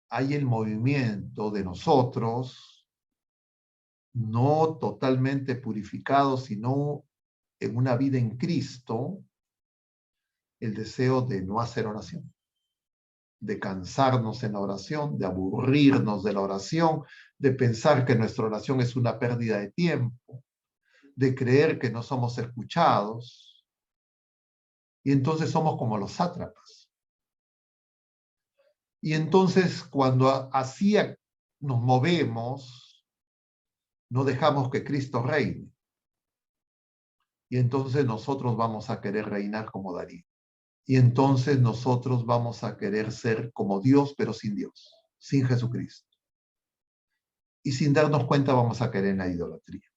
hay el movimiento de nosotros, no totalmente purificados, sino en una vida en Cristo, el deseo de no hacer oración, de cansarnos en la oración, de aburrirnos de la oración, de pensar que nuestra oración es una pérdida de tiempo, de creer que no somos escuchados, y entonces somos como los sátrapas. Y entonces cuando así nos movemos, no dejamos que Cristo reine. Y entonces nosotros vamos a querer reinar como Darío. Y entonces nosotros vamos a querer ser como Dios, pero sin Dios, sin Jesucristo. Y sin darnos cuenta vamos a caer en la idolatría.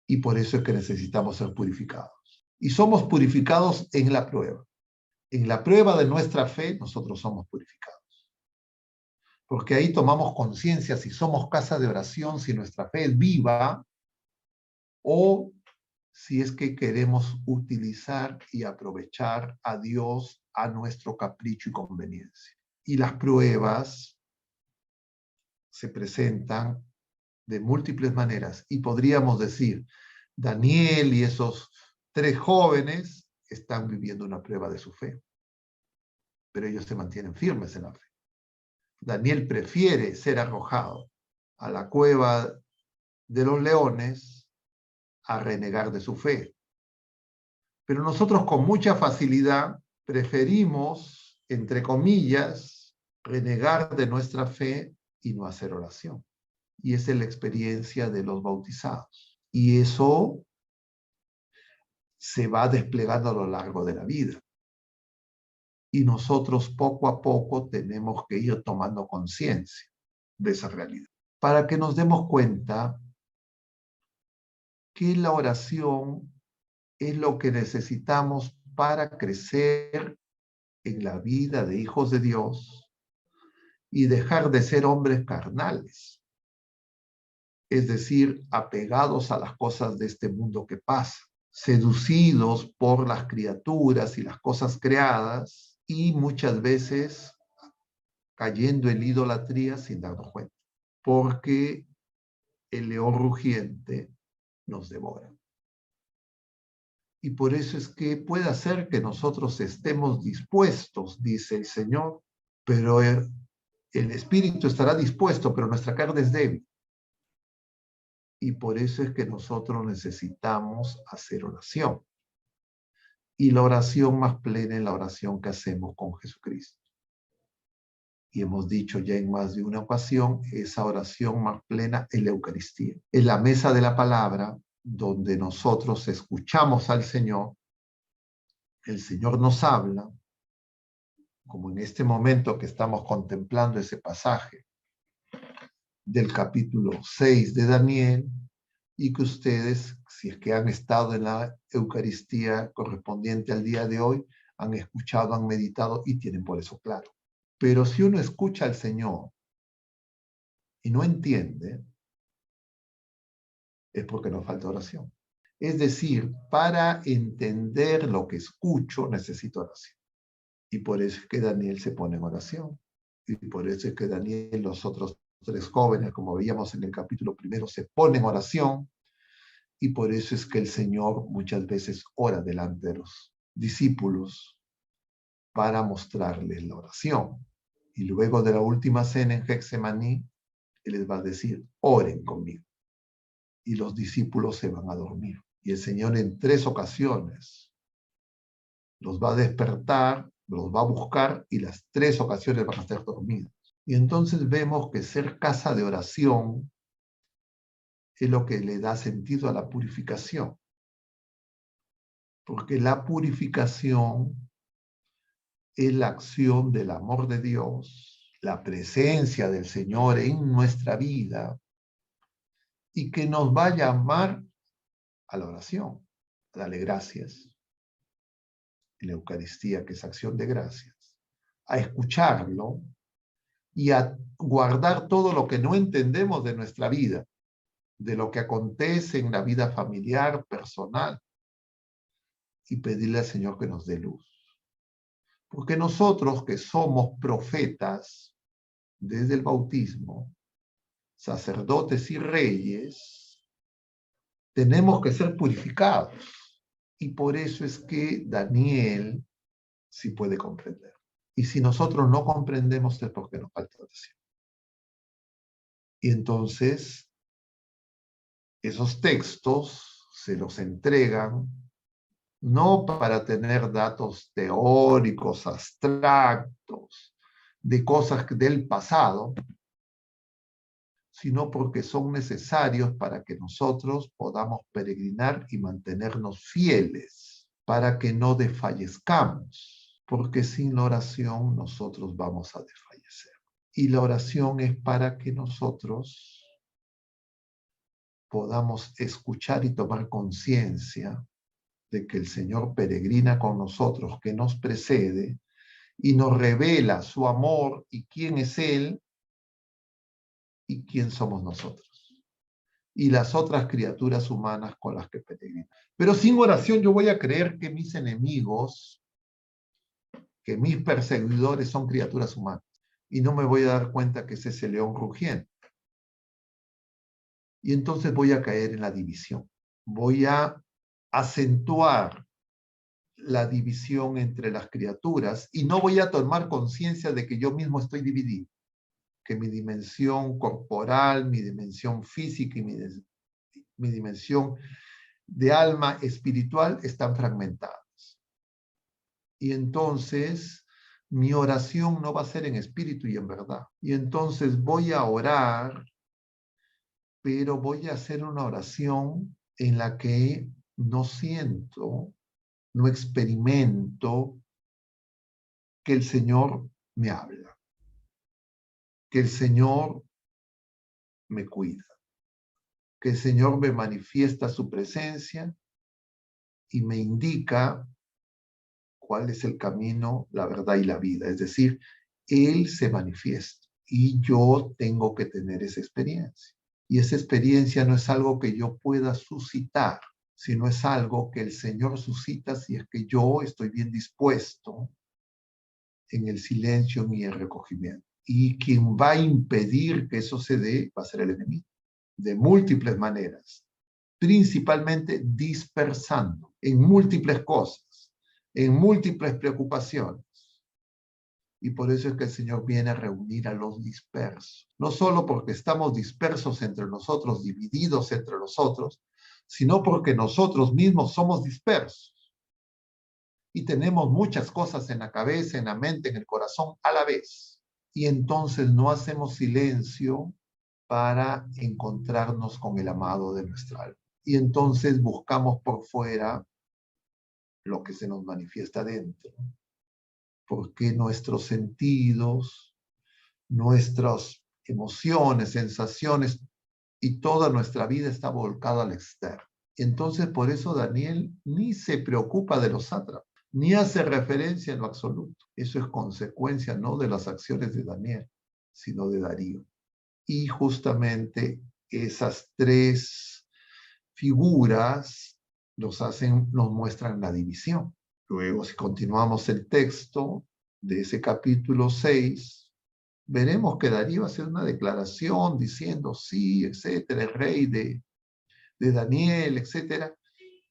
Y por eso es que necesitamos ser purificados. Y somos purificados en la prueba. En la prueba de nuestra fe, nosotros somos purificados. Porque ahí tomamos conciencia si somos casa de oración, si nuestra fe es viva, o si es que queremos utilizar y aprovechar a Dios a nuestro capricho y conveniencia. Y las pruebas se presentan de múltiples maneras. Y podríamos decir, Daniel y esos 3 jóvenes están viviendo una prueba de su fe, pero ellos se mantienen firmes en la fe. Daniel prefiere ser arrojado a la cueva de los leones a renegar de su fe. Pero nosotros con mucha facilidad preferimos, entre comillas, renegar de nuestra fe y no hacer oración. Y esa es la experiencia de los bautizados. Y eso se va desplegando a lo largo de la vida. Y nosotros poco a poco tenemos que ir tomando conciencia de esa realidad, para que nos demos cuenta que la oración es lo que necesitamos para crecer en la vida de hijos de Dios y dejar de ser hombres carnales, es decir, apegados a las cosas de este mundo que pasa, seducidos por las criaturas y las cosas creadas y muchas veces cayendo en la idolatría sin darnos cuenta, porque el león rugiente nos devora. Y por eso es que puede hacer que nosotros estemos dispuestos, dice el Señor, pero el espíritu estará dispuesto, pero nuestra carne es débil. Y por eso es que nosotros necesitamos hacer oración. Y la oración más plena es la oración que hacemos con Jesucristo. Y hemos dicho ya en más de una ocasión, esa oración más plena es la Eucaristía. Es la mesa de la palabra donde nosotros escuchamos al Señor, el Señor nos habla, como en este momento que estamos contemplando ese pasaje del capítulo 6 de Daniel, y que ustedes, si es que han estado en la Eucaristía correspondiente al día de hoy, han escuchado, han meditado y tienen por eso claro. Pero si uno escucha al Señor y no entiende, es porque nos falta oración. Es decir, para entender lo que escucho, necesito oración. Y por eso es que Daniel se pone en oración. Y por eso es que Daniel, los otros 3 jóvenes, como veíamos en el capítulo 1, se ponen en oración. Y por eso es que el Señor muchas veces ora delante de los discípulos para mostrarles la oración. Y luego de la última cena en Getsemaní, Él les va a decir, oren conmigo. Y los discípulos se van a dormir. Y el Señor en 3 ocasiones los va a despertar, los va a buscar y las 3 ocasiones van a estar dormidos. Y entonces vemos que ser casa de oración es lo que le da sentido a la purificación. Porque la purificación es la acción del amor de Dios, la presencia del Señor en nuestra vida y que nos va a llamar a la oración, a darle gracias en la Eucaristía, que es acción de gracias, a escucharlo y a guardar todo lo que no entendemos de nuestra vida, de lo que acontece en la vida familiar, personal, y pedirle al Señor que nos dé luz. Porque nosotros que somos profetas, desde el bautismo, sacerdotes y reyes, tenemos que ser purificados. Y por eso es que Daniel sí puede comprender. Y si nosotros no comprendemos es porque nos falta oración. Y entonces, esos textos se los entregan no para tener datos teóricos, abstractos, de cosas del pasado, sino porque son necesarios para que nosotros podamos peregrinar y mantenernos fieles, para que no desfallezcamos, porque sin la oración nosotros vamos a desfallecer. Y la oración es para que nosotros podamos escuchar y tomar conciencia de que el Señor peregrina con nosotros, que nos precede y nos revela su amor y quién es Él y quién somos nosotros. Y las otras criaturas humanas con las que peregrinan. Pero sin oración yo voy a creer que mis enemigos, que mis perseguidores son criaturas humanas. Y no me voy a dar cuenta que es ese león rugiente. Y entonces voy a caer en la división. Voy a acentuar la división entre las criaturas y no voy a tomar conciencia de que yo mismo estoy dividido, que mi dimensión corporal, mi dimensión física y mi dimensión de alma espiritual están fragmentadas. Y entonces mi oración no va a ser en espíritu y en verdad. Y entonces voy a orar, pero voy a hacer una oración en la que no siento, no experimento que el Señor me habla, que el Señor me cuida, que el Señor me manifiesta su presencia y me indica cuál es el camino, la verdad y la vida. Es decir, Él se manifiesta y yo tengo que tener esa experiencia. Y esa experiencia no es algo que yo pueda suscitar, sino es algo que el Señor suscita si es que yo estoy bien dispuesto en el silencio y el recogimiento. Y quien va a impedir que eso se dé va a ser el enemigo, de múltiples maneras, principalmente dispersando en múltiples cosas, en múltiples preocupaciones. Y por eso es que el Señor viene a reunir a los dispersos. No solo porque estamos dispersos entre nosotros, divididos entre nosotros, sino porque nosotros mismos somos dispersos. Y tenemos muchas cosas en la cabeza, en la mente, en el corazón a la vez. Y entonces no hacemos silencio para encontrarnos con el amado de nuestra alma. Y entonces buscamos por fuera lo que se nos manifiesta dentro. Porque nuestros sentidos, nuestras emociones, sensaciones y toda nuestra vida está volcada al externo. Entonces por eso Daniel ni se preocupa de los sátrapas, ni hace referencia en lo absoluto. Eso es consecuencia no de las acciones de Daniel, sino de Darío. Y justamente esas tres figuras nos muestran la división. Luego, si continuamos el texto de ese capítulo 6, veremos que Darío hace una declaración diciendo sí, etcétera, el rey de Daniel, etcétera,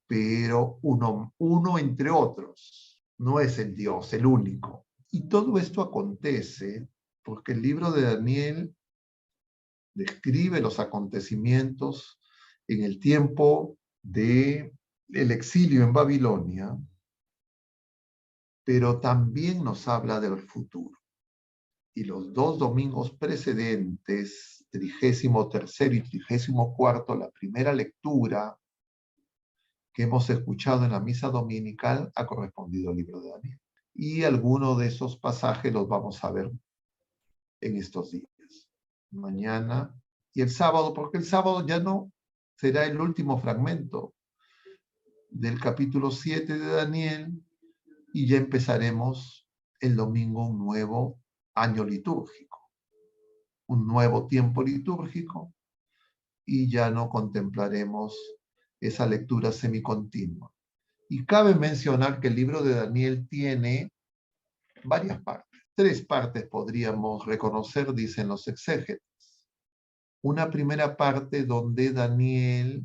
pero uno entre otros, no es el Dios, el único. Y todo esto acontece porque el libro de Daniel describe los acontecimientos en el tiempo del exilio en Babilonia, pero también nos habla del futuro. Y los dos domingos precedentes, 33º y 34º, la primera lectura que hemos escuchado en la misa dominical ha correspondido al libro de Daniel. Y algunos de esos pasajes los vamos a ver en estos días, mañana y el sábado, porque el sábado ya no será el último fragmento del capítulo 7 de Daniel y ya empezaremos el domingo un nuevo año litúrgico, un nuevo tiempo litúrgico y ya no contemplaremos esa lectura semicontinua. Y cabe mencionar que el libro de Daniel tiene varias partes. tres partes podríamos reconocer, dicen los exégetas. Una primera parte donde Daniel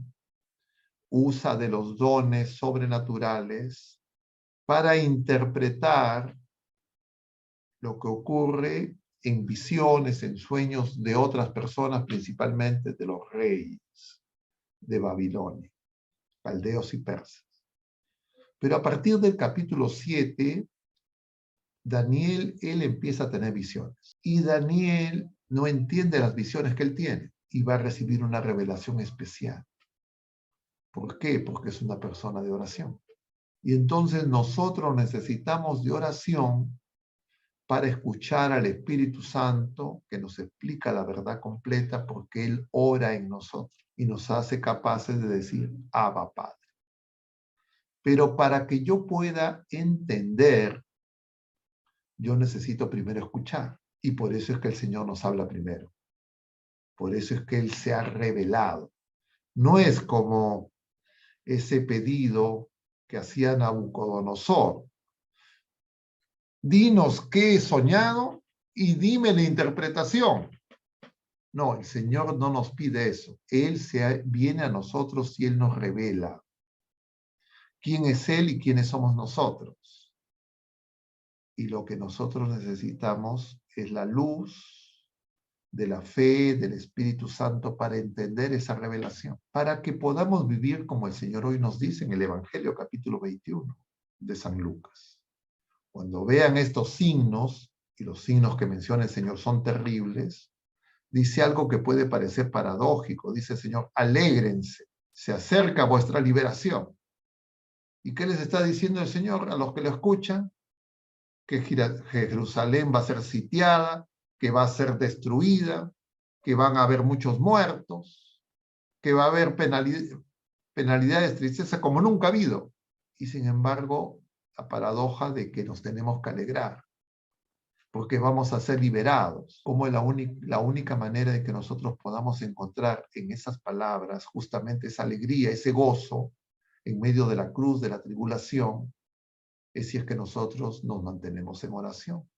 usa de los dones sobrenaturales para interpretar lo que ocurre en visiones, en sueños de otras personas, principalmente de los reyes de Babilonia, caldeos y persas. Pero a partir del capítulo 7, Daniel, él empieza a tener visiones. Y Daniel no entiende las visiones que él tiene y va a recibir una revelación especial. ¿Por qué? Porque es una persona de oración. Y entonces nosotros necesitamos de oración para escuchar al Espíritu Santo que nos explica la verdad completa, porque Él ora en nosotros y nos hace capaces de decir, Abba, Padre. Pero para que yo pueda entender, yo necesito primero escuchar. Y por eso es que el Señor nos habla primero. Por eso es que Él se ha revelado. No es como ese pedido que hacía Nabucodonosor. Dinos qué he soñado y dime la interpretación. No, el Señor no nos pide eso. Él viene a nosotros y Él nos revela quién es Él y quiénes somos nosotros. Y lo que nosotros necesitamos es la luz de la fe, del Espíritu Santo para entender esa revelación, para que podamos vivir como el Señor hoy nos dice en el Evangelio capítulo 21 de San Lucas. Cuando vean estos signos, y los signos que menciona el Señor son terribles, dice algo que puede parecer paradójico. Dice el Señor, alégrense, se acerca vuestra liberación. ¿Y qué les está diciendo el Señor a los que lo escuchan? Que Jerusalén va a ser sitiada, que va a ser destruida, que van a haber muchos muertos, que va a haber penalidades, tristeza como nunca ha habido. Y sin embargo, la paradoja de que nos tenemos que alegrar, porque vamos a ser liberados. Como la única manera de que nosotros podamos encontrar en esas palabras justamente esa alegría, ese gozo en medio de la cruz, de la tribulación, es si es que nosotros nos mantenemos en oración.